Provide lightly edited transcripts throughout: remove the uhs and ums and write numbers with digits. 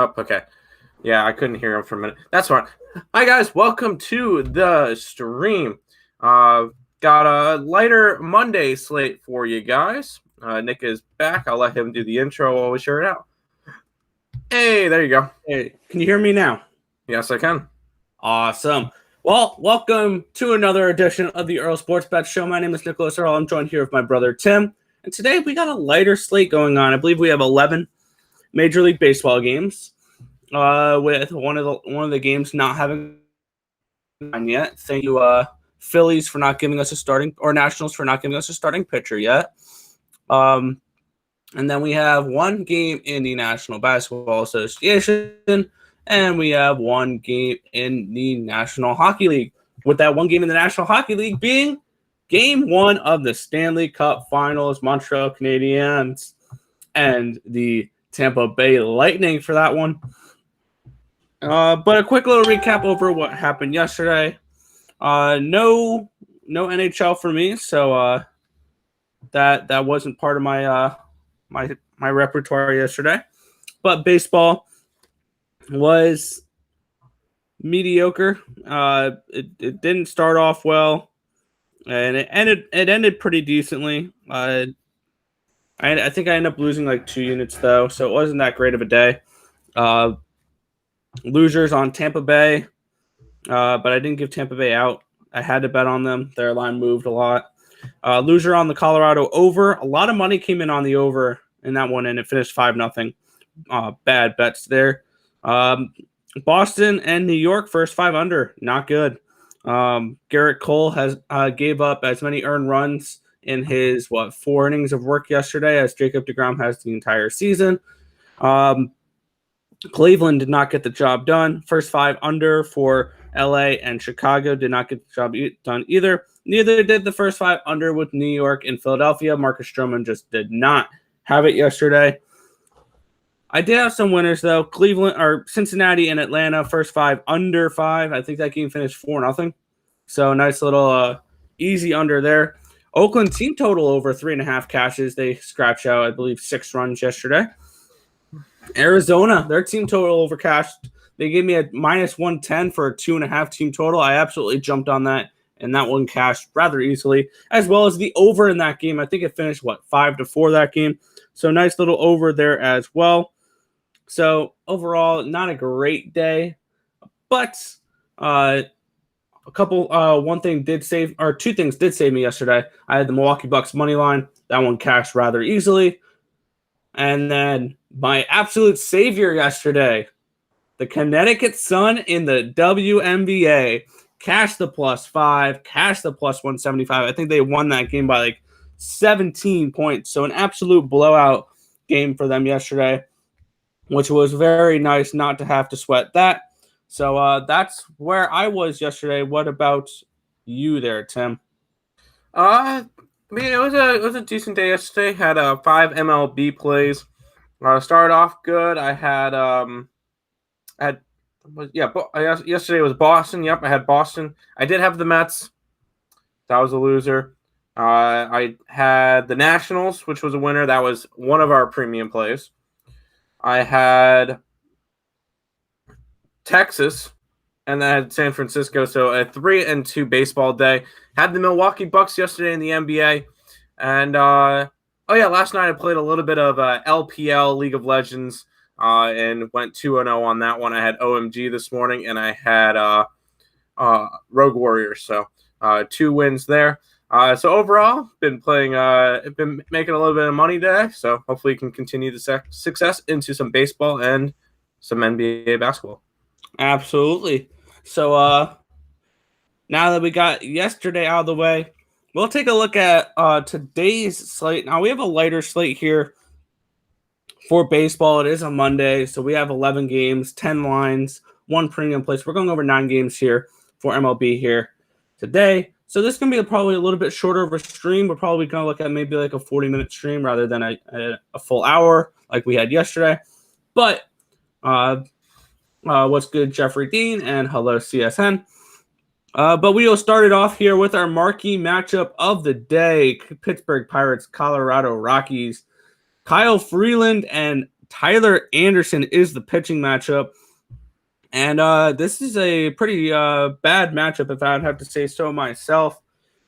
Oh, okay. Yeah, I couldn't hear him for a minute. That's fine. Hi, guys. Welcome to the stream. Got a lighter Monday slate for you guys. Nick is back. I'll let him do the intro while we share it out. Hey, there you go. Hey, can you hear me now? Yes, I can. Awesome. Well, welcome to another edition of the Earle Sports Bet Show. My name is Nicholas Earle. I'm joined here with my brother Tim. And today we got a lighter slate going on. I believe we have 11 Major League Baseball games. With one of the games not having on yet. Thank you, Phillies, for not giving us a starting, or Nationals for not giving us a starting pitcher yet. And then we have one game in the National Basketball Association, and we have one game in the National Hockey League. With that one game in the National Hockey League being Game 1 of the Stanley Cup Finals, Montreal Canadiens and the Tampa Bay Lightning for that one. But a quick little recap over what happened yesterday. No NHL for me, so that wasn't part of my my repertoire yesterday. But baseball was mediocre. It didn't start off well, and it ended pretty decently. I think I ended up losing like 2 units though, so it wasn't that great of a day. Losers on Tampa Bay, but I didn't give Tampa Bay out. I had to bet on them. Their line moved a lot. Loser on the Colorado over. A lot of money came in on the over in that one, and it finished 5-0. Bad bets there. Boston and New York first 5 under. Not good. Garrett Cole has gave up as many earned runs in his 4 innings of work yesterday as Jacob deGrom has the entire season. Cleveland did not get the job done. First 5 under for LA, and Chicago did not get the job done either. Neither did the first 5 under with New York and Philadelphia. Marcus Stroman just did not have it yesterday. I did have some winners though. Cincinnati and Atlanta first 5 under 5. I think that game finished 4-0. So nice little easy under there. Oakland team total over 3.5 cashes. They scratched out, I believe, 6 runs yesterday. Arizona, their team total overcashed. They gave me a -110 for a 2.5 team total. I absolutely jumped on that, and that one cashed rather easily, as well as the over in that game. I think it finished, 5-4 that game. So nice little over there as well. So overall, not a great day, but two things did save me yesterday. I had the Milwaukee Bucks money line. That one cashed rather easily. And then my absolute savior yesterday, the Connecticut Sun in the WNBA, cashed the +5, cashed the +175. I think they won that game by 17 points. So an absolute blowout game for them yesterday, which was very nice not to have to sweat that. So that's where I was yesterday. What about you there, Tim? It was a decent day yesterday. Had 5 MLB plays. Started off good. I had yesterday was Boston. Yep, I had Boston. I did have the Mets. That was a loser. I had the Nationals, which was a winner. That was one of our premium plays. I had Texas, and then I had San Francisco. So a 3-2 baseball day. Had the Milwaukee Bucks yesterday in the NBA. And, last night I played a little bit of LPL, League of Legends, and went 2-0 on that one. I had OMG this morning, and I had Rogue Warriors. So 2 wins there. So overall, been making a little bit of money today. So hopefully you can continue the success into some baseball and some NBA basketball. Absolutely. So now that we got yesterday out of the way, we'll take a look at today's slate. Now we have a lighter slate here for baseball. It is a Monday, so we have 11 games, 10 lines, 1 premium place. We're going over 9 games here for MLB here today. So this is going to be probably a little bit shorter of a stream. We're probably going to look at maybe like a 40-minute stream rather than a full hour like we had yesterday. But what's good, Jeffrey Dean, and hello, CSN. But we will start it off here with our marquee matchup of the day, Pittsburgh Pirates, Colorado Rockies. Kyle Freeland and Tyler Anderson is the pitching matchup. And this is a pretty bad matchup, if I'd have to say so myself.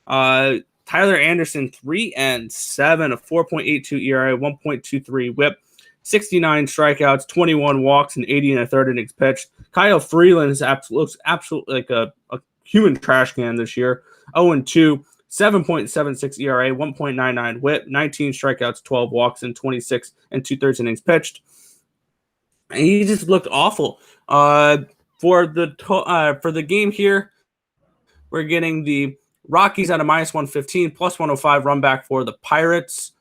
Tyler Anderson, 3-7, a 4.82 ERA, 1.23 WHIP, 69 strikeouts, 21 walks, and 80 1/3 innings pitched. Kyle Freeland looks absolutely like a human trash can this year. 0-2, 7.76 ERA, 1.99 WHIP, 19 strikeouts, 12 walks, and 26 2/3 innings pitched. And he just looked awful. For the game here, we're getting the Rockies at a -115, plus 105 run back for the Pirates.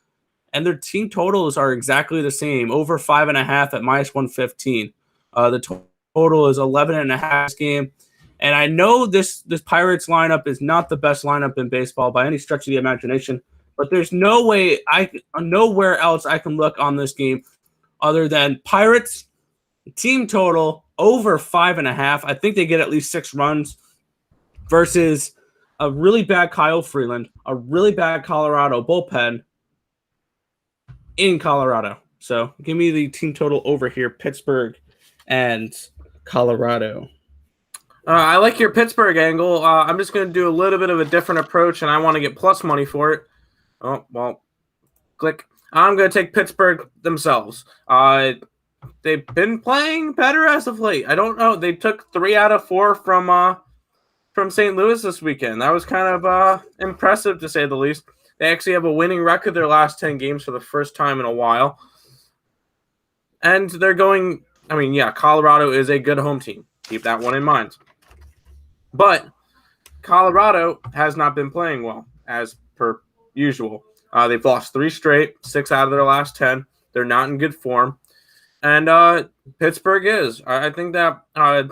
And their team totals are exactly the same, over 5.5 at -115. The total is 11.5 this game. And I know this Pirates lineup is not the best lineup in baseball by any stretch of the imagination, but there's nowhere else I can look on this game other than Pirates team total over 5.5. I think they get at least 6 runs versus a really bad Kyle Freeland, a really bad Colorado bullpen in Colorado. So give me the team total over here, Pittsburgh and Colorado. I like your Pittsburgh angle. I'm just going to do a little bit of a different approach, and I want to get plus money for it. Oh, well, click. I'm going to take Pittsburgh themselves. They've been playing better as of late. I don't know. They took 3 out of 4 from St. Louis this weekend. That was kind of impressive, to say the least. They actually have a winning record their last 10 games for the first time in a while. And they're going – I mean, yeah, Colorado is a good home team. Keep that one in mind. But Colorado has not been playing well, as per usual. They've lost 3 straight, 6 out of their last 10. They're not in good form. And Pittsburgh is. I think that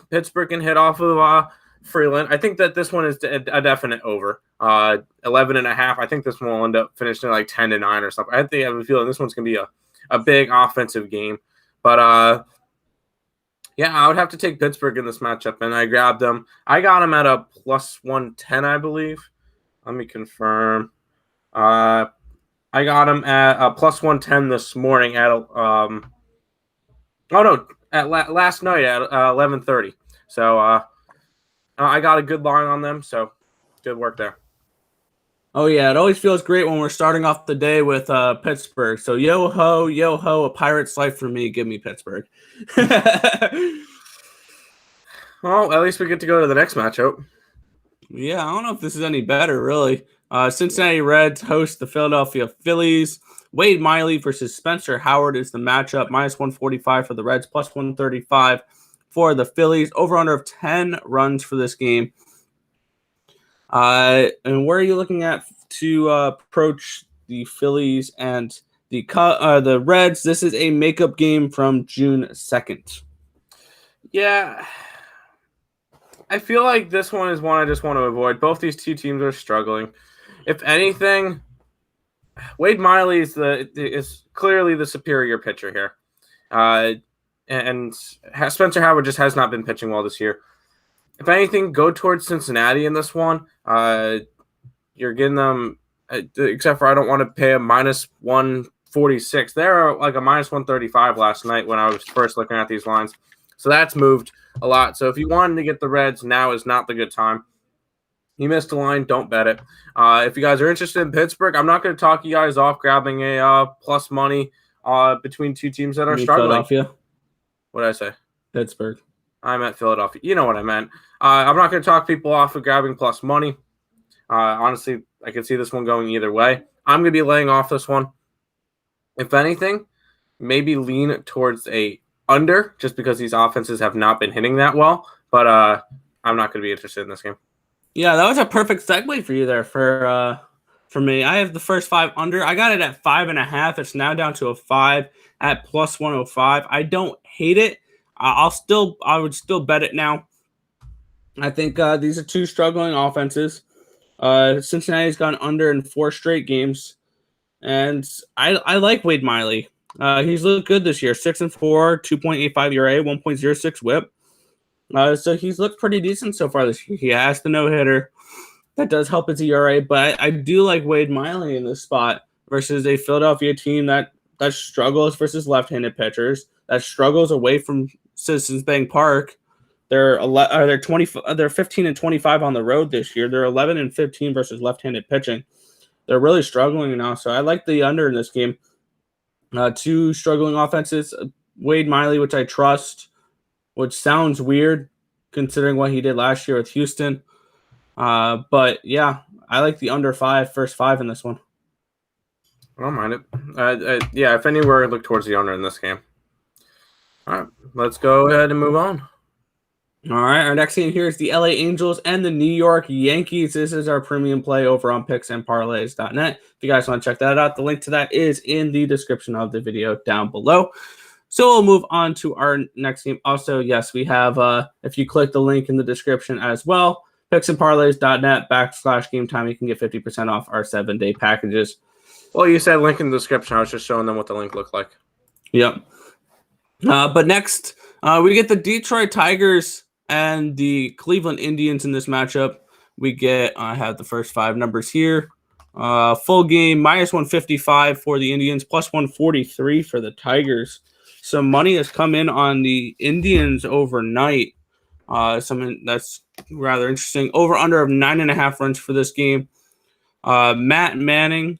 Pittsburgh can hit off of Freeland. I think that this one is a definite over. 11.5. I think this one will end up finishing like 10-9 or something. I think I have a feeling this one's going to be a big offensive game. But yeah, I would have to take Pittsburgh in this matchup, and I grabbed them. I got them at a plus 110, I believe. Let me confirm. I got them at a plus 110 this morning at last night at 11:30. So I got a good line on them. So good work there. Oh, yeah, it always feels great when we're starting off the day with Pittsburgh. So yo-ho, a Pirates life for me. Give me Pittsburgh. Well, at least we get to go to the next matchup. Yeah, I don't know if this is any better, really. Cincinnati Reds host the Philadelphia Phillies. Wade Miley versus Spencer Howard is the matchup. -145 for the Reds, plus 135 for the Phillies. Over-under of 10 runs for this game. And where are you looking at to approach the Phillies and the Reds? This is a makeup game from June 2nd. Yeah. I feel like this one is one I just want to avoid. Both these two teams are struggling. If anything, Wade Miley is clearly the superior pitcher here. And Spencer Howard just has not been pitching well this year. If anything, go towards Cincinnati in this one. You're getting them, except for I don't want to pay a -146. They're like a -135 last night when I was first looking at these lines. So that's moved a lot. So if you wanted to get the Reds, now is not the good time. You missed a line, don't bet it. If you guys are interested in Pittsburgh, I'm not going to talk you guys off grabbing a plus money between two teams that are struggling. Philadelphia? What did I say? Pittsburgh. I meant Philadelphia. You know what I meant. I'm not going to talk people off of grabbing plus money. Honestly, I can see this one going either way. I'm going to be laying off this one. If anything, maybe lean towards a under, just because these offenses have not been hitting that well. But I'm not going to be interested in this game. Yeah, that was a perfect segue for you there for me. I have the first 5 under. I got it at 5.5. It's now down to a 5 at plus 105. I don't hate it. I would still bet it now. I think these are two struggling offenses. Cincinnati's gone under in 4 straight games, and I like Wade Miley. He's looked good this year. 6-4, 2.85 ERA, 1.06 WHIP. So he's looked pretty decent so far this year. He has the no-hitter. That does help his ERA, but I do like Wade Miley in this spot versus a Philadelphia team that that struggles versus left-handed pitchers, that struggles away from Citizens Bank Park. They're 15 and 25 on the road this year. They're 11 and 15 versus left-handed pitching. They're really struggling now, so I like the under in this game. Two struggling offenses, Wade Miley, which I trust, which sounds weird considering what he did last year with Houston. But yeah, I like the under first five in this one. I don't mind it. Yeah, if anywhere, I look towards the under in this game. All right, let's go ahead and move on. All right, our next game here is the LA Angels and the New York Yankees. This is our premium play over on picksandparlays.net. If you guys want to check that out, the link to that is in the description of the video down below. So we'll move on to our next game. Also, yes, we have, if you click the link in the description as well, picksandparlays.net/game time, you can get 50% off our 7-day packages. Well, you said link in the description. I was just showing them what the link looked like. Yep. But next, we get the Detroit Tigers and the Cleveland Indians in this matchup. We get, I have the first five numbers here. Full game, -155 for the Indians, +143 for the Tigers. Some money has come in on the Indians overnight. Something that's rather interesting. Over under of 9.5 runs for this game. Matt Manning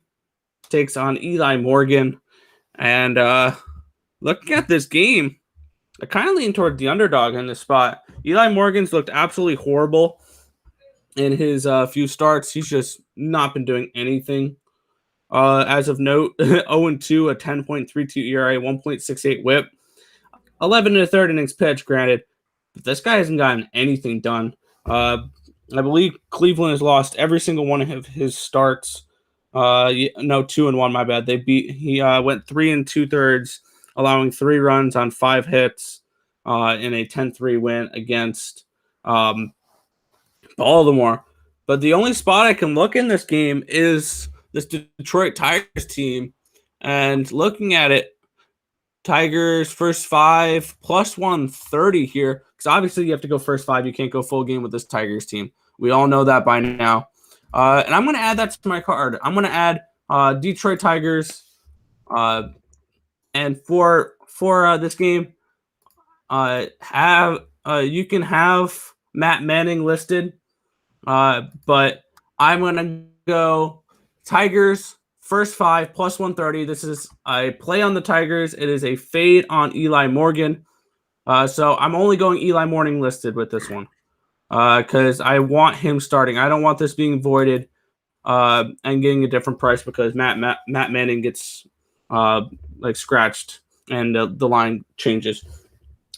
takes on Eli Morgan. And looking at this game, I kind of lean toward the underdog in this spot. Eli Morgan's looked absolutely horrible in his few starts. He's just not been doing anything. As of note, 0-2, a 10.32 ERA, 1.68 WHIP, 11 1/3 innings pitched, granted, but this guy hasn't gotten anything done. I believe Cleveland has lost every single one of his starts. 2-1, my bad. He went 3 2/3, allowing 3 runs on 5 hits in a 10-3 win against Baltimore. But the only spot I can look in this game is this Detroit Tigers team. And looking at it, Tigers first 5 +130 here. Because obviously you have to go first 5. You can't go full game with this Tigers team. We all know that by now. And I'm going to add that to my card. I'm going to add Detroit Tigers. And for this game, you can have Matt Manning listed. But I'm going to go Tigers first 5 +130. This is a play on the Tigers. It is a fade on Eli Morgan. So I'm only going Eli Morgan listed with this one because I want him starting. I don't want this being voided and getting a different price because Matt Manning gets scratched and the line changes.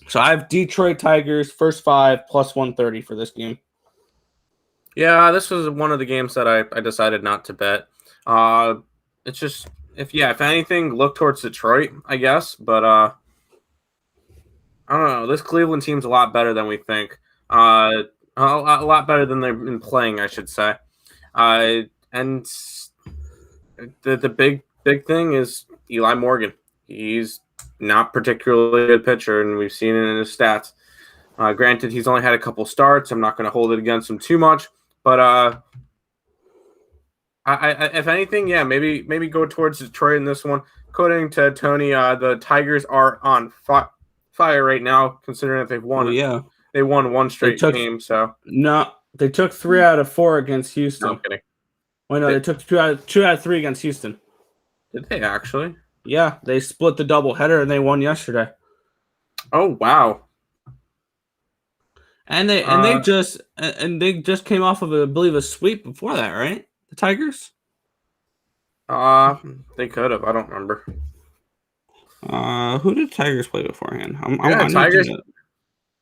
So I have Detroit Tigers first 5 +130 for this game. Yeah, this was one of the games that I decided not to bet. It's just if anything, look towards Detroit, I guess. But I don't know. This Cleveland team's a lot better than we think. A lot better than they've been playing, I should say. And the big thing is Eli Morgan. He's not particularly a good pitcher, and we've seen it in his stats. Granted, he's only had a couple starts. I'm not going to hold it against him too much, but I if anything, yeah, maybe go towards Detroit in this one. According to Tony, the Tigers are on fire right now, considering that they've won. Well, yeah, they won one straight game. So no, they took 3 out of 4 against Houston. No, I'm kidding. Wait, no, they took 2 out of 3 against Houston. Did they actually? Yeah, they split the doubleheader and they won yesterday. Oh wow! And they just came off of I believe a sweep before that, right? The Tigers. They could have. I don't remember. Who did Tigers play beforehand? Tigers.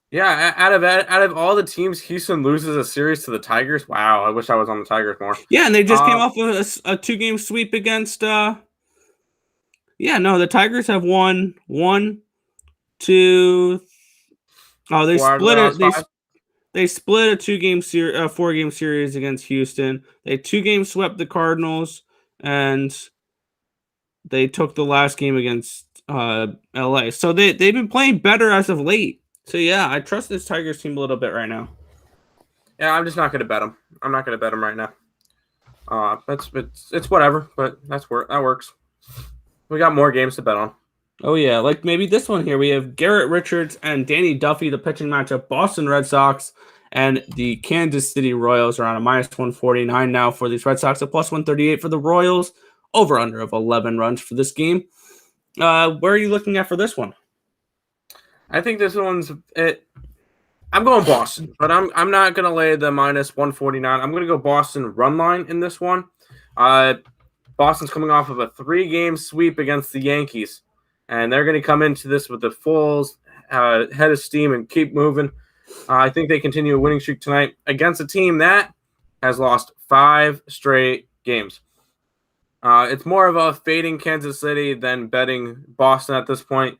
Yeah, out of all the teams, Houston loses a series to the Tigers. Wow, I wish I was on the Tigers more. Yeah, and they just came off of a 2-game sweep against. The Tigers have won 1, 2. Oh, they split it. They split a 4-game series against Houston. They 2-game swept the Cardinals, and they took the last game against LA. So they've been playing better as of late. So yeah, I trust this Tigers team a little bit right now. Yeah, I'm just not going to bet them. I'm not going to bet them right now. It's whatever, but that works. We got more games to bet on. Oh, yeah. Like maybe this one here. We have Garrett Richards and Danny Duffy, the pitching matchup. Boston Red Sox and the Kansas City Royals are on a -149 now for these Red Sox, a +138 for the Royals. Over under of 11 runs for this game. Where are you looking at for this one? I think this one's it. I'm going Boston, but I'm not gonna lay the -149. I'm gonna go Boston run line in this one. Boston's coming off of a 3-game sweep against the Yankees, and they're gonna come into this with the full head of steam and keep moving. I think they continue a winning streak tonight against a team that has lost 5 straight games. It's more of a fading Kansas City than betting Boston at this point.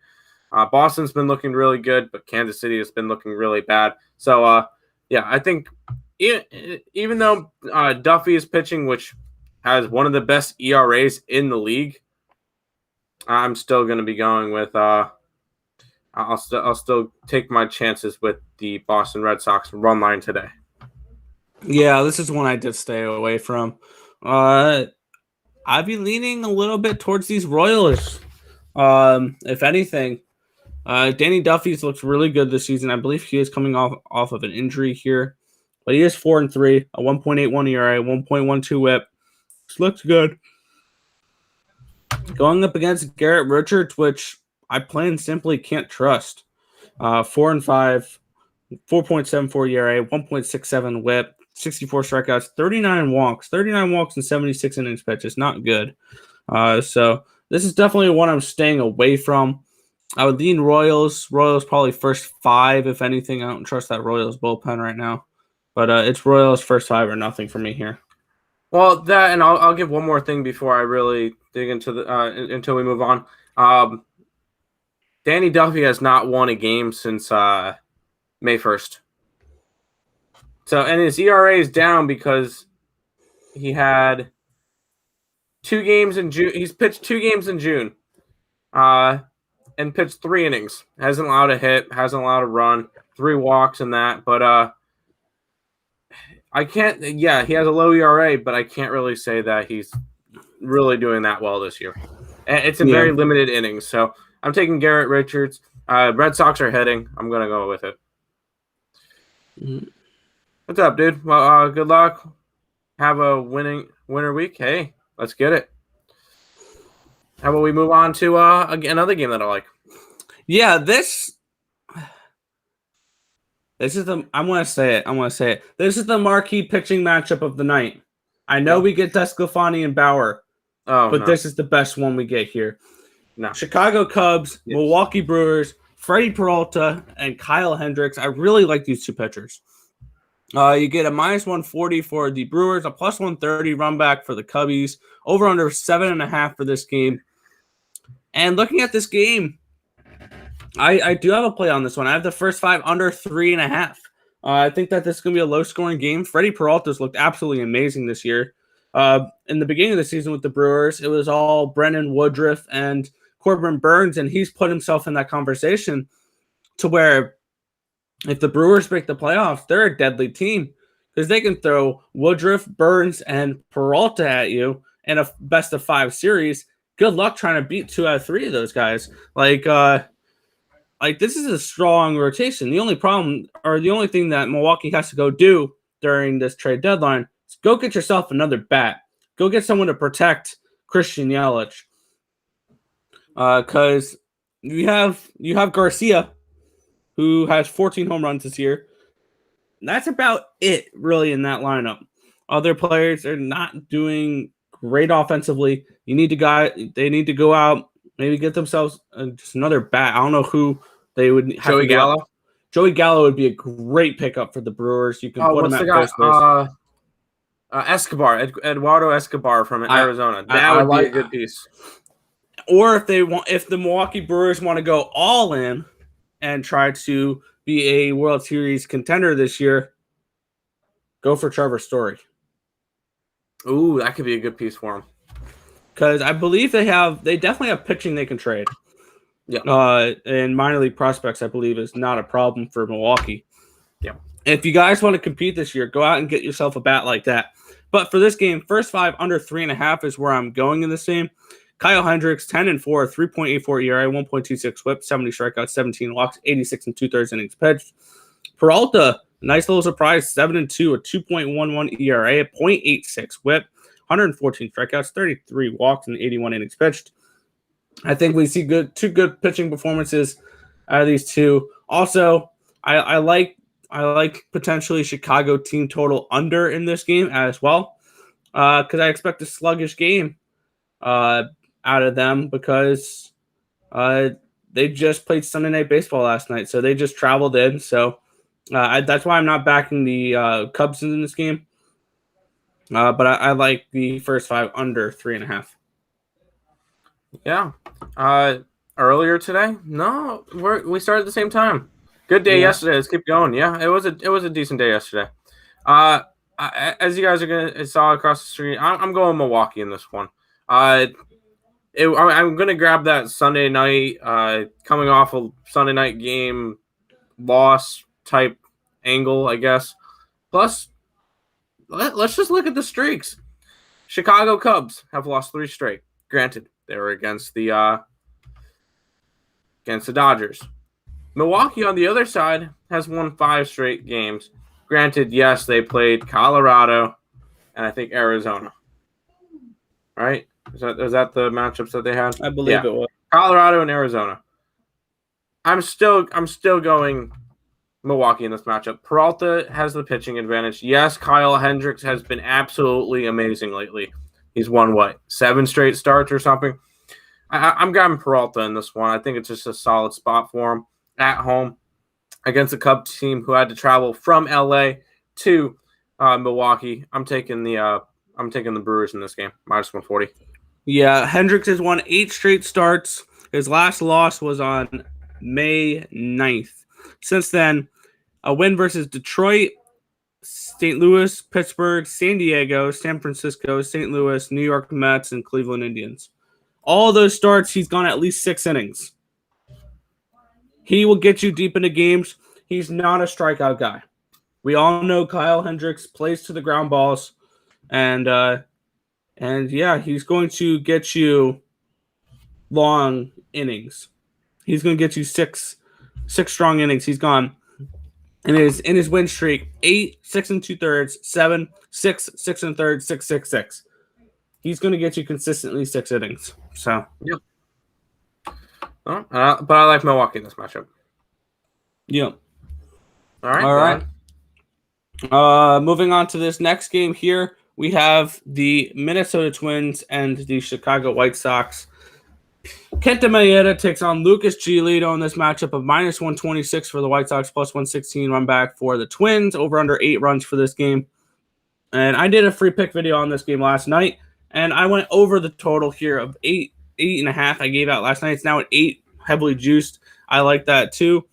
Boston's been looking really good, but Kansas City has been looking really bad. So, yeah, I think even though Duffy is pitching, which has one of the best ERAs in the league, I'm still going to be going with I'll still take my chances with the Boston Red Sox run line today. Yeah, this is one I did stay away from. I'd be leaning a little bit towards these Royals. If anything, Danny Duffy's looks really good this season. I believe he is coming off of an injury here, but he is 4-3, a 1.81 ERA, 1.12 WHIP. This looks good. Going up against Garrett Richards, which I plain simply can't trust. 4-5, 4.74 ERA, 1.67 WHIP, 64 strikeouts, 39 walks in 76 innings pitched. It's not good. So this is definitely one I'm staying away from. I would lean Royals. Royals probably first 5, if anything. I don't trust that Royals bullpen right now. But it's Royals first 5 or nothing for me here. Well, that, and I'll give one more thing before I really dig into the until we move on. Danny Duffy has not won a game since May 1st. So, and his ERA is down because he had 2 games in June. He's pitched 2 games in June, and pitched 3 innings. Hasn't allowed a hit, hasn't allowed a run, 3 walks in that. But I can't. Yeah, he has a low ERA, but I can't really say that he's really doing that well this year. It's in very limited innings. So I'm taking Garrett Richards. Red Sox are heading. I'm gonna go with it. Mm-hmm. What's up, dude? Well, good luck. Have a winner week. Hey, let's get it. How about we move on to another game that I like? Yeah, this is the I'm gonna say it. This is the marquee pitching matchup of the night. I know we get DeSclafani and Bauer, but this is the best one we get here. No. Chicago Cubs, Milwaukee Brewers, Freddy Peralta, and Kyle Hendricks. I really like these 2 pitchers. You get a -140 for the Brewers, a +130 run back for the Cubbies, over under 7.5 for this game. And looking at this game, I do have a play on this one. I have the first 5 under 3.5. I think that this is going to be a low-scoring game. Freddy Peralta's looked absolutely amazing this year. In the beginning of the season with the Brewers, it was all Brennan Woodruff and Corbin Burns, and he's put himself in that conversation to where if the Brewers make the playoffs, they're a deadly team because they can throw Woodruff, Burns, and Peralta at you in a best-of-5 series. Good luck trying to beat 2 out of 3 of those guys. Like this is a strong rotation. The only problem, or the only thing that Milwaukee has to go do during this trade deadline is go get yourself another bat. Go get someone to protect Christian Yelich. Because you have Garcia, who has 14 home runs this year. That's about it, really, in that lineup. Other players are not doing great offensively. They need to go out, maybe get themselves just another bat. I don't know who they would have. Joey Gallo. Joey Gallo would be a great pickup for the Brewers. You can put him at first base. Escobar, Eduardo Escobar from Arizona. That would be a good piece. Or if the Milwaukee Brewers want to go all in and try to be a World Series contender this year, go for Trevor Story. Ooh, that could be a good piece for him. Because I believe they definitely have pitching they can trade. Yeah. And minor league prospects, I believe, is not a problem for Milwaukee. Yeah. If you guys want to compete this year, go out and get yourself a bat like that. But for this game, first 5 under 3.5 is where I'm going in this game. Kyle Hendricks, 10-4, 3.84 ERA, 1.26 WHIP, 70 strikeouts, 17 walks, 86 2/3 innings pitched. Peralta, nice little surprise, 7-2, a 2.11 ERA, a 0.86 WHIP, 114 strikeouts, 33 walks, and 81 innings pitched. I think we see two good pitching performances out of these two. Also, I like potentially Chicago team total under in this game as well, because I expect a sluggish game out of them because they just played Sunday Night Baseball last night, so they just traveled in. So that's why I'm not backing the Cubs in this game. But I like the first 5 under 3.5. Yeah. Earlier today? No, we started at the same time. Good day yesterday. Let's keep going. Yeah, it was a decent day yesterday. As you guys saw across the street, I'm going Milwaukee in this one. I'm gonna grab that Sunday night, coming off a Sunday night game loss type angle, I guess. Plus, let's just look at the streaks. Chicago Cubs have lost 3 straight. Granted, they were against the Dodgers. Milwaukee, on the other side, has won 5 straight games. Granted, yes, they played Colorado and I think Arizona. Right? Was that the matchups that they had? I believe it was. Colorado and Arizona. I'm still going Milwaukee in this matchup. Peralta has the pitching advantage. Yes, Kyle Hendricks has been absolutely amazing lately. He's won, 7 straight starts or something? I'm grabbing Peralta in this one. I think it's just a solid spot for him at home against a Cubs team who had to travel from LA to Milwaukee. I'm taking the Brewers in this game, -140. Yeah, Hendricks has won 8 straight starts. His last loss was on May 9th. Since then, a win versus Detroit, St. Louis, Pittsburgh, San Diego, San Francisco, St. Louis, New York Mets, and Cleveland Indians. All those starts, he's gone at least 6 innings. He will get you deep into games. He's not a strikeout guy. We all know Kyle Hendricks plays to the ground balls, and yeah, he's going to get you long innings. He's going to get you six strong innings. He's gone in his win streak 8, 6 2/3, 7, 6, 6 1/3, 6, 6, 6. He's going to get you consistently 6 innings. So yep. But I like Milwaukee in this matchup. Yep. All right. Moving on to this next game here, we have the Minnesota Twins and the Chicago White Sox. Kenta Maeda takes on Lucas Giolito in this matchup of -126 for the White Sox, +116 run back for the Twins, over under 8 runs for this game. And I did a free pick video on this game last night, and I went over the total here of 8.5 I gave out last night. It's now at 8, heavily juiced. I like that too.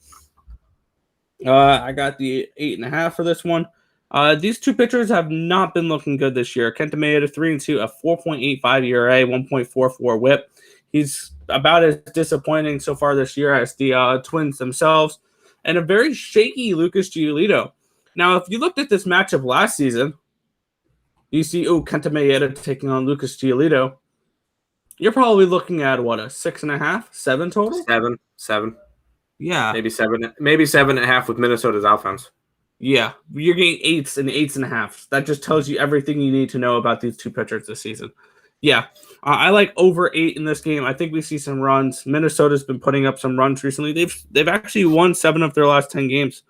I got the 8.5 for this one. These two pitchers have not been looking good this year. Kenta Maeda 3-2, a 4.85 ERA, 1.44 WHIP. He's about as disappointing so far this year as the Twins themselves, and a very shaky Lucas Giolito. Now, if you looked at this matchup last season, you see, Kenta Maeda taking on Lucas Giolito. You're probably looking at, what, a 6.5, 7 total? 7. Yeah. Maybe 7.5 with Minnesota's offense. Yeah. You're getting 8s and 8.5. That just tells you everything you need to know about these two pitchers this season. Yeah. I like over 8 in this game. I think we see some runs. Minnesota's been putting up some runs recently. They've actually won 7 of their last 10 games.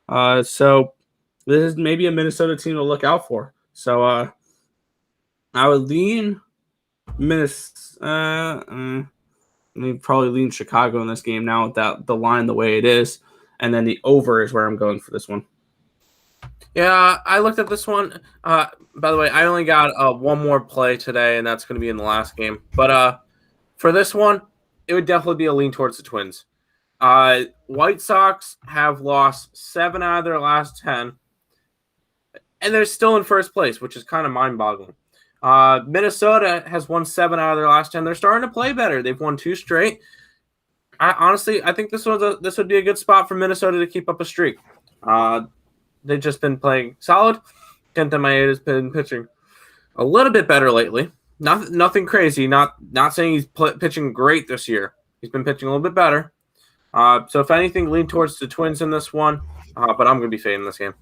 So this is maybe a Minnesota team to look out for. So I would lean probably lean Chicago in this game now with the line the way it is, and then the over is where I'm going for this one. Yeah, I looked at this one. By the way, I only got one more play today, and that's going to be in the last game. But for this one, it would definitely be a lean towards the Twins. White Sox have lost 7 out of their last 10, and they're still in first place, which is kind of mind-boggling. Minnesota has won 7 out of their last 10. They're starting to play better. They've won 2 straight. I think this would be a good spot for Minnesota to keep up a streak. They've just been playing solid. Kenta Maeda's been pitching a little bit better lately. Nothing crazy. Not saying he's pitching great this year. He's been pitching a little bit better. So if anything, lean towards the Twins in this one. But I'm going to be fading this game.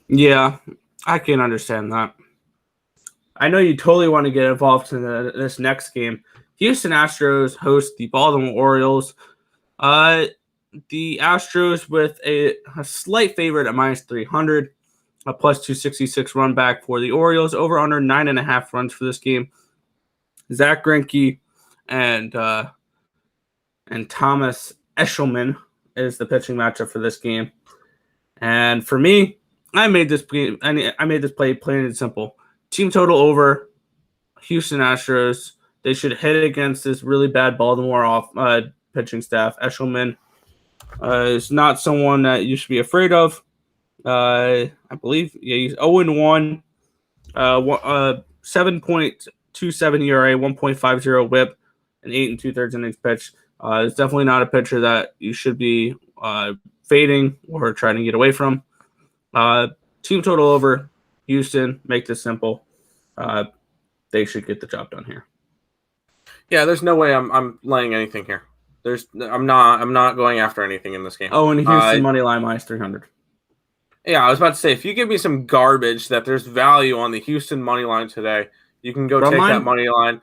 Yeah, I can understand that. I know you totally want to get involved in this next game. Houston Astros host the Baltimore Orioles. The Astros with a slight favorite at minus 300, a plus 266 run back for the Orioles, over under 9.5 runs for this game. Zack, Greinke, and Thomas Eshelman is the pitching matchup for this game. And for me, I made this play plain and simple. Team total over. Houston Astros. They should hit against this really bad Baltimore pitching staff. Eshelman is not someone that you should be afraid of. I believe he's 0-1, 7.27 ERA, 1.50 WHIP, and 8 2/3 innings pitch. It's definitely not a pitcher that you should be fading or trying to get away from. Team total over. Houston, make this simple. They should get the job done here. Yeah, there's no way I'm laying anything here. I'm not going after anything in this game. Oh, and Houston money line minus 300. Yeah, I was about to say, if you give me some garbage that there's value on the Houston money line today, you can go take that money line.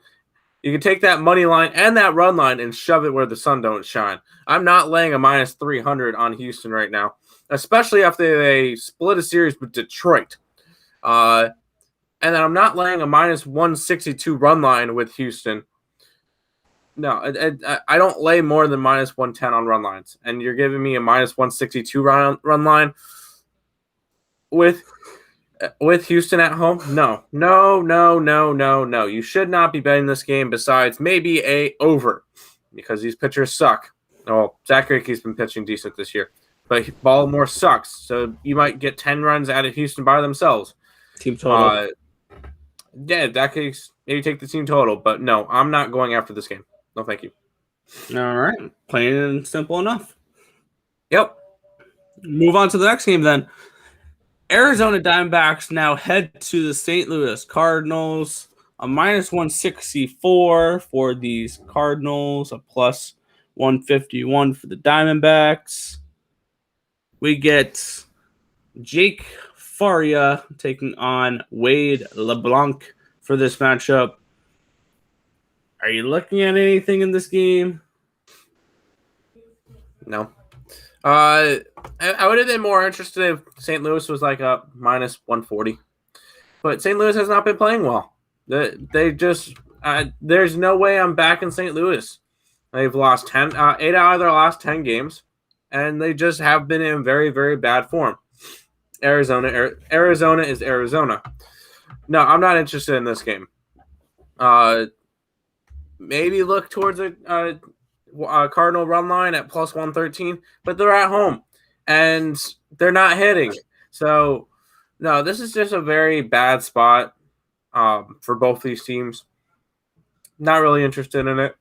You can take that money line and that run line and shove it where the sun don't shine. I'm not laying a minus 300 on Houston right now, especially after they split a series with Detroit. And then I'm not laying a minus 162 run line with Houston. No, I don't lay more than minus 110 on run lines. And you're giving me a minus 162 run line with Houston at home? No. You should not be betting this game besides maybe a over because these pitchers suck. Oh, Zack Greinke's been pitching decent this year, but Baltimore sucks. So you might get 10 runs out of Houston by themselves. Team total. Yeah, that case, maybe take the team total. But no, I'm not going after this game. No, thank you. All right. Plain and simple enough. Yep. Move on to the next game then. Arizona Diamondbacks now head to the St. Louis Cardinals. A minus 164 for these Cardinals. A plus 151 for the Diamondbacks. We get Jake Faria taking on Wade LeBlanc for this matchup. Are you looking at anything in this game? No. I would have been more interested if St. Louis was like a minus 140. But St. Louis has not been playing well. They just there's no way I'm back in St. Louis. They've lost 8 out of their last 10 games, and they just have been in very, very bad form. Arizona is Arizona. No, I'm not interested in this game. Maybe look towards a Cardinal run line at plus 113, but they're at home and they're not hitting. So, no, this is just a very bad spot for both these teams. Not really interested in it.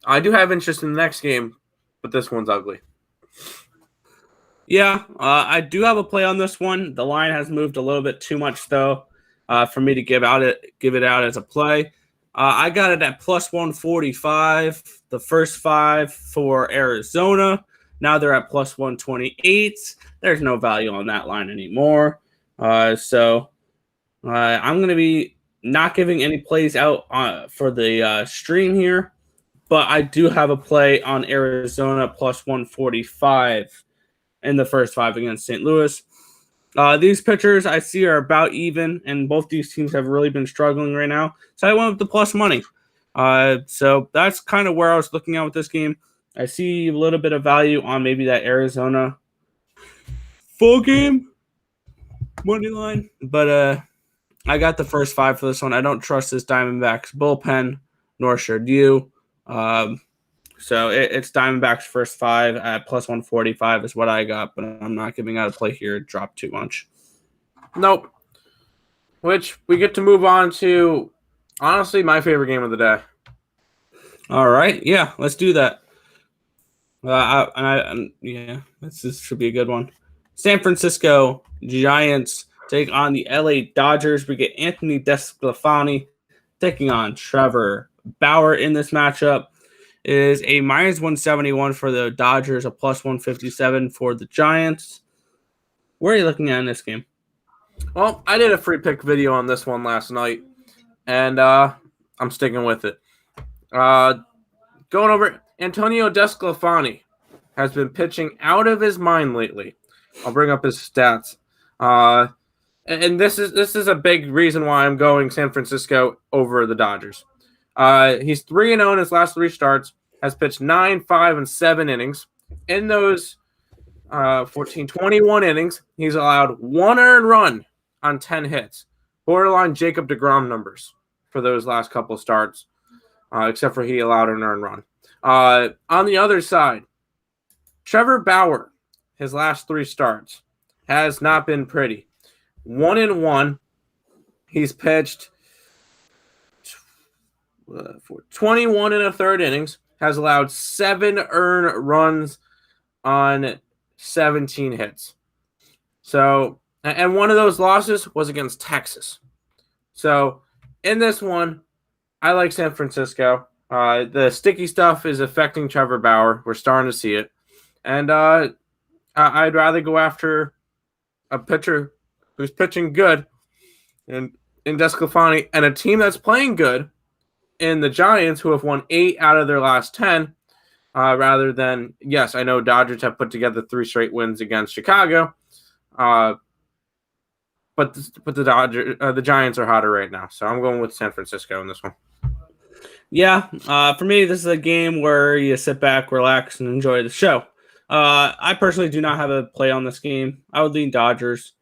I do have interest in the next game, but this one's ugly. Yeah, I do have a play on this one. The line has moved a little bit too much, though, for me to give it out as a play. I got it at plus 145, the first 5 for Arizona. Now they're at plus 128. There's no value on that line anymore. So I'm going to be not giving any plays out for the stream here, but I do have a play on Arizona plus 145 in the first 5 against St. Louis. These pitchers I see are about even, and both these teams have really been struggling right now. So I went with the plus money. So that's kind of where I was looking at with this game. I see a little bit of value on maybe that Arizona full game money line, but I got the first 5 for this one. I don't trust this Diamondbacks bullpen, nor should you. So it's Diamondbacks first 5 at plus 145 is what I got, but I'm not giving out a play here. It dropped too much. Nope. Which we get to move on to, honestly, my favorite game of the day. All right. Yeah, let's do that. This should be a good one. San Francisco Giants take on the LA Dodgers. We get Anthony DeSclafani taking on Trevor Bauer in this matchup. It is a -171 for the Dodgers, a +157 for the Giants. Where are you looking at in this game? Well, I did a free pick video on this one last night, and I'm sticking with it. Going over, Antonio DeSclafani has been pitching out of his mind lately. I'll bring up his stats. And this is a big reason why I'm going San Francisco over the Dodgers. He's 3-0 in his last 3 starts, has pitched 9, 5, and 7 innings. In those 21 innings, he's allowed 1 earned run on 10 hits. Borderline Jacob deGrom numbers for those last couple of starts, except for he allowed an earned run. On the other side, Trevor Bauer, his last 3 starts, has not been pretty. 1-1. He's pitched 21 1/3 innings, has allowed 7 earned runs on 17 hits. So, and one of those losses was against Texas. So, in this one, I like San Francisco. The sticky stuff is affecting Trevor Bauer. We're starting to see it. And I'd rather go after a pitcher who's pitching good and in DeSclafani, and a team that's playing good in the Giants, who have won 8 out of their last 10, rather than, yes, I know Dodgers have put together 3 straight wins against Chicago, but the Giants are hotter right now, so I'm going with San Francisco in this one. Yeah, for me, this is a game where you sit back, relax, and enjoy the show. I personally do not have a play on this game. I would lean Dodgers.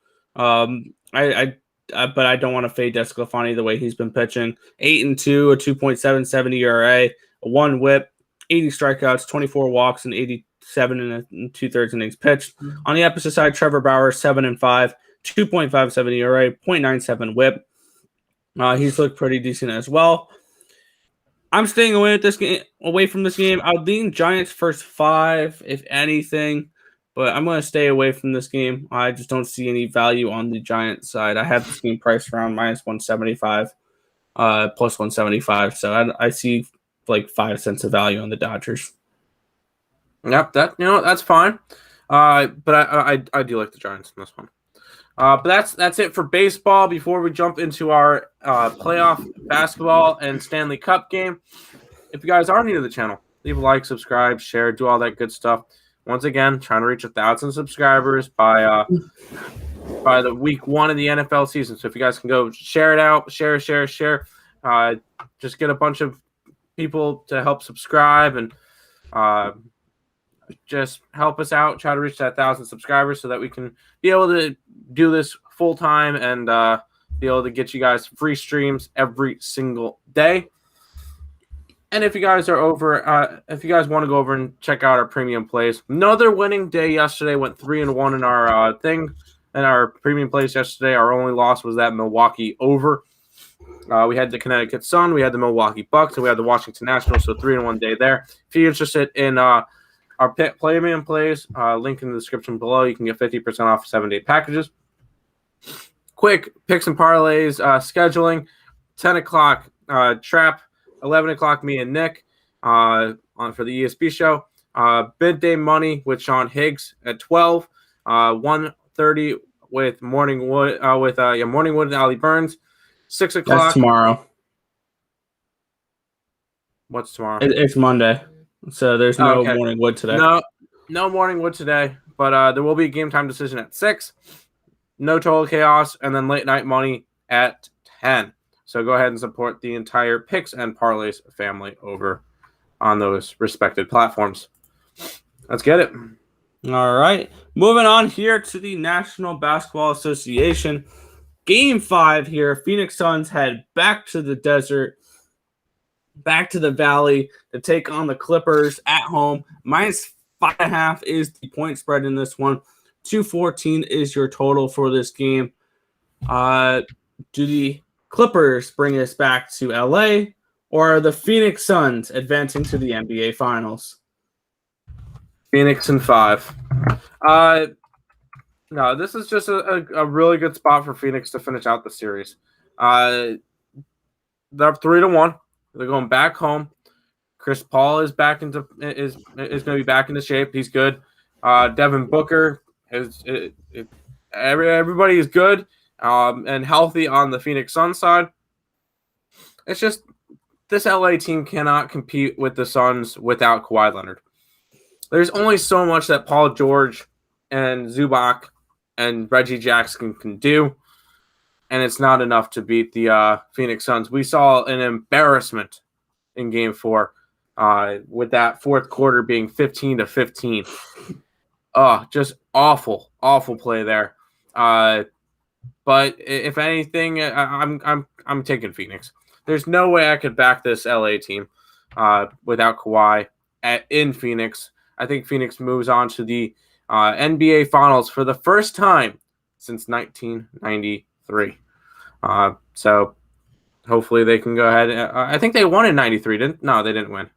But I don't want to fade DeSclafani the way he's been pitching. 8-2, a 2.77 ERA, a 1 WHIP, 80 strikeouts, 24 walks, and 87 and 2/3 innings pitched. On the opposite side, Trevor Bauer, 7-5, 2.57 ERA, 0.97 WHIP. He's looked pretty decent as well. I'm staying away from this game. I'll lean Giants first 5, if anything. But I'm going to stay away from this game. I just don't see any value on the Giants side. I have this game priced around -175, +175. So I see like 5 cents of value on the Dodgers. Yep, that's fine. But I do like the Giants in this one. But that's it for baseball. Before we jump into our playoff basketball and Stanley Cup game, if you guys are new to the channel, leave a like, subscribe, share, do all that good stuff. Once again, trying to reach 1,000 subscribers by the week 1 of the NFL season. So if you guys can go share it out, share. Just get a bunch of people to help subscribe and just help us out. Try to reach that 1,000 subscribers so that we can be able to do this full time and be able to get you guys free streams every single day. And if you guys are over, if you guys want to go over and check out our premium plays, another winning day yesterday. Went 3-1 in our in our premium plays yesterday. Our only loss was that Milwaukee over. We had the Connecticut Sun, we had the Milwaukee Bucks, and we had the Washington Nationals. So 3-1 day there. If you're interested in our premium plays, link in the description below. You can get 50% off 7-day packages. Quick picks and parlays scheduling: 10 o'clock Trap. 11 o'clock, me and Nick on for the ESP show. Midday Money with Sean Higgs at 12. 1:30 with Morningwood Morningwood and Ali Burns. 6 o'clock. That's tomorrow. What's tomorrow? It's Monday, so there's no Morningwood today. No Morningwood today, but there will be a game time decision at 6. No Total Chaos, and then Late Night Money at 10. So go ahead and support the entire Picks and Parleys family over on those respected platforms. Let's get it. All right. Moving on here to the National Basketball Association. Game 5 here. Phoenix Suns head back to the desert, back to the valley to take on the Clippers at home. -5.5 is the point spread in this one. 214 is your total for this game. Do the Clippers bring us back to LA, or are the Phoenix Suns advancing to the NBA Finals? Phoenix in 5. No, this is just a really good spot for Phoenix to finish out the series. They're up 3-1. They're going back home. Chris Paul is going to be back into shape. He's good. Devin Booker everybody is good and healthy on the Phoenix Suns side. It's just this LA team cannot compete with the Suns without Kawhi Leonard. There's only so much that Paul George and Zubac and Reggie Jackson can do, and it's not enough to beat the Phoenix Suns. We saw an embarrassment in Game 4 with that fourth quarter being 15-15. Just awful play there. But if anything, I'm taking Phoenix. There's no way I could back this LA team without Kawhi in Phoenix. I think Phoenix moves on to the NBA Finals for the first time since 1993. So hopefully they can go ahead. I think they won in 93, No, they didn't win.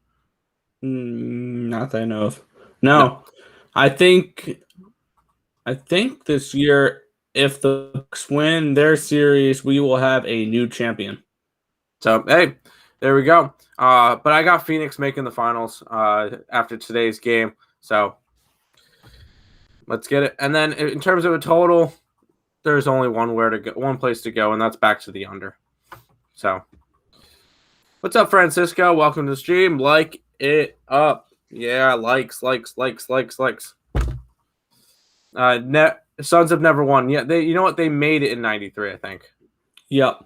Not that I know of. No. I think this year, if the Bucks win their series, we will have a new champion. So, hey, there we go. But I got Phoenix making the finals after today's game. So, let's get it. And then in terms of a total, there's only one place to go, and that's back to the under. So, what's up, Francisco? Welcome to the stream. Like it up. Yeah, likes. Suns have never won. Yeah, you know what? They made it in 93, I think. Yep.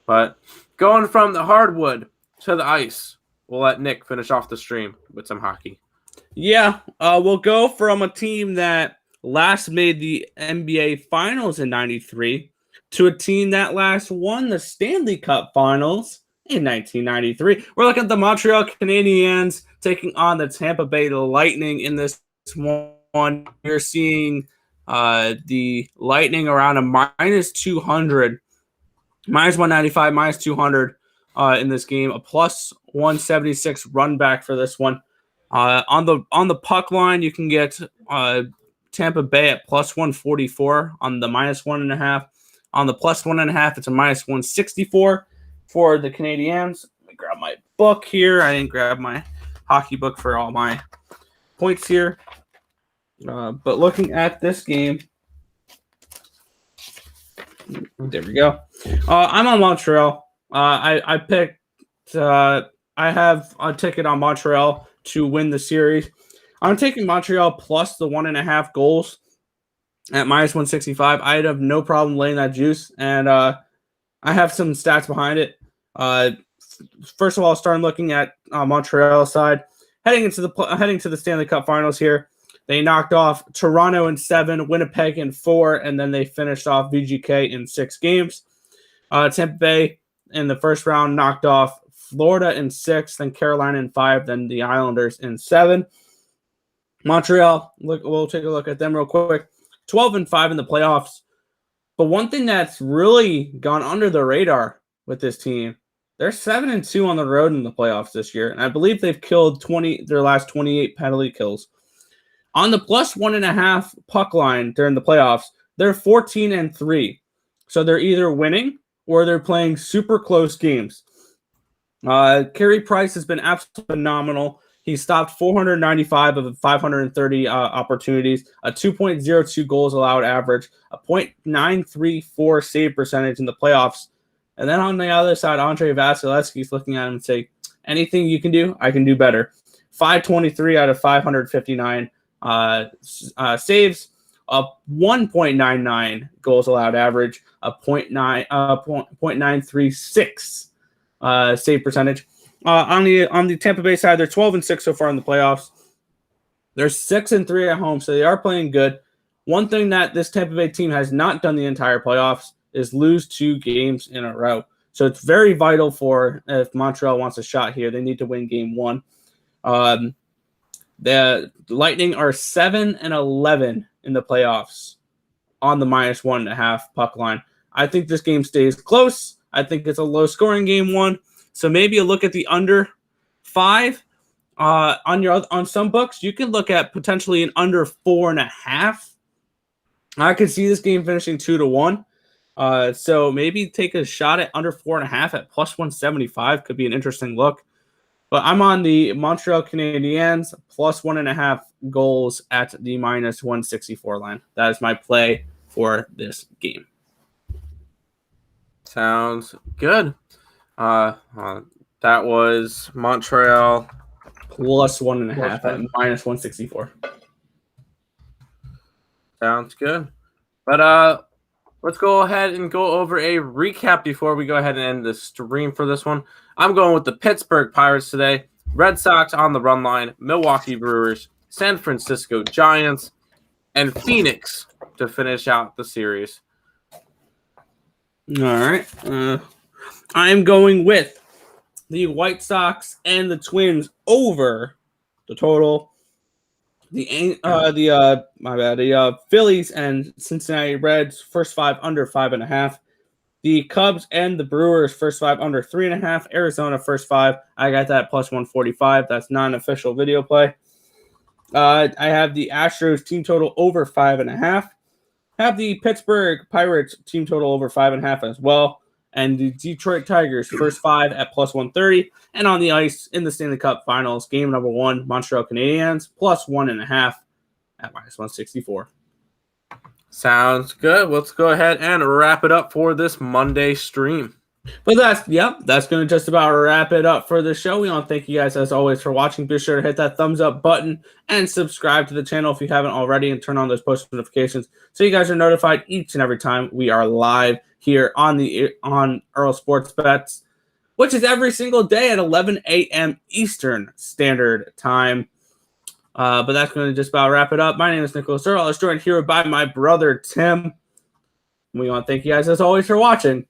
But going from the hardwood to the ice, we'll let Nick finish off the stream with some hockey. Yeah, we'll go from a team that last made the NBA Finals in 93 to a team that last won the Stanley Cup Finals in 1993. We're looking at the Montreal Canadiens taking on the Tampa Bay Lightning in this one. We're seeing the Lightning around a minus 200, minus 195, minus 200 in this game. A plus 176 run back for this one. On the puck line, you can get Tampa Bay at plus 144 on the minus 1.5. On the plus 1.5, it's a minus 164 for the Canadiens. Let me grab my book here. I didn't grab my hockey book for all my points here. But looking at this game, there we go. I'm on Montreal. I picked. I have a ticket on Montreal to win the series. I'm taking Montreal plus the 1.5 goals at minus 165. I'd have no problem laying that juice, and I have some stats behind it. First of all, starting looking at Montreal side, heading to the Stanley Cup Finals here. They knocked off Toronto in 7, Winnipeg in 4, and then they finished off VGK in 6 games. Tampa Bay in the first round knocked off Florida in 6, then Carolina in 5, then the Islanders in 7. Montreal, we'll take a look at them real quick. 12-5 in the playoffs. But one thing that's really gone under the radar with this team, they're 7-2 on the road in the playoffs this year, and I believe they've killed their last 28 penalty kills. On the plus 1.5 puck line during the playoffs, they're 14-3. So they're either winning or they're playing super close games. Carey Price has been absolutely phenomenal. He stopped 495 of 530 opportunities, a 2.02 goals allowed average, a .934 save percentage in the playoffs. And then on the other side, Andre Vasilevsky's looking at him and saying, anything you can do, I can do better. 523 out of 559 saves, a 1.99 goals allowed average, a .936 save percentage. On the Tampa Bay side, they're 12-6 so far in the playoffs. They're 6-3 at home, so they are playing good. One thing that this Tampa Bay team has not done the entire playoffs is lose 2 games in a row. So it's very vital for if Montreal wants a shot here, they need to win game 1. The Lightning are 7-11 in the playoffs on the minus 1.5 puck line. I think this game stays close. I think it's a low-scoring game 1. So maybe a look at the under 5. On some books, you can look at potentially an under 4.5. I could see this game finishing 2-1. So maybe take a shot at under 4.5 at plus 175 could be an interesting look. But I'm on the Montreal Canadiens plus 1.5 goals at the minus 164 line. That is my play for this game. Sounds good. That was Montreal Plus 1.5 at minus 164. Sounds good. But let's go ahead and go over a recap before we go ahead and end the stream for this one. I'm going with the Pittsburgh Pirates today, Red Sox on the run line, Milwaukee Brewers, San Francisco Giants, and Phoenix to finish out the series. All right. I'm going with the White Sox and the Twins over the total. The Phillies and Cincinnati Reds first 5 under 5.5. The Cubs and the Brewers first 5 under 3.5. Arizona first 5. I got that plus 145. That's not an official video play. I have the Astros team total over 5.5. Have the Pittsburgh Pirates team total over 5.5 as well. And the Detroit Tigers first 5 at plus 130. And on the ice in the Stanley Cup Finals, game number 1, Montreal Canadiens plus 1.5 at minus 164. Sounds good. Let's go ahead and wrap it up for this Monday stream. But that's going to just about wrap it up for the show. We want to thank you guys as always for watching. Be sure to hit that thumbs up button and subscribe to the channel if you haven't already, and turn on those post notifications so you guys are notified each and every time we are live here on Earle Sports Bets, which is every single day at 11 a.m. Eastern Standard Time. But that's going to just about wrap it up. My name is Nicholas Earle. I was joined here by my brother Tim. We want to thank you guys as always for watching.